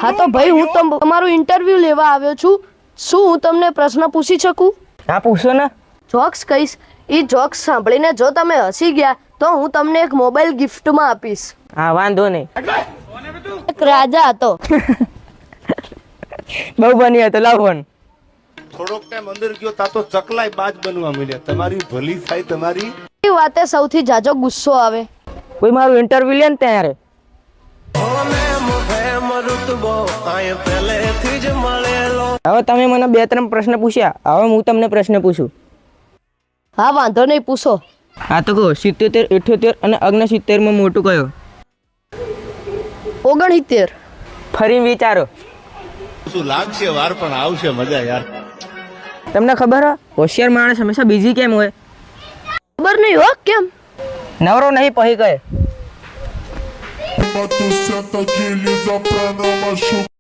હા તો ભાઈ હું તમારું ઇન્ટરવ્યુ લેવા આવ્યો છું. શું હું તમને પ્રશ્ન પૂછી શકું? હા પૂછો ને. જોક્સ કહીશ. એ જોક્સ સાંભળીને જો તમે હસી ગયા તો હું તમને એક મોબાઈલ ગિફ્ટમાં આપીશ. હા વાંધો નહીં. એક રાજા હતો. બહુ બની હતો. લાવ ફોન. થોડોક ટાઈમ અંદર ગયો તા તો ચકલાય બાજ બનવા મળ્યા. તમારી ભલી થાય તમારી. એ વાતે સૌથી જાજો ગુસ્સો આવે. કોઈ મારું ઇન્ટરવ્યુ લે ને ત્યારે. હવે તમે મને 2-3 પ્રશ્ન પૂછ્યા. હવે હું તમને પ્રશ્ન પૂછું. હા વાંધો નહીં, પૂછો. હા તો કહો 77, 78 અને 69 માં મોટું કયો? 69. ફરી વિચારો. શું લાગશે વાર પણ આવશે મજા યાર. તમને ખબર હે હોશિયાર માણસ હંમેશા બીજી કેમ હોય? ખબર નહીં હો કેમ. નવરો નહીં પહી કહે.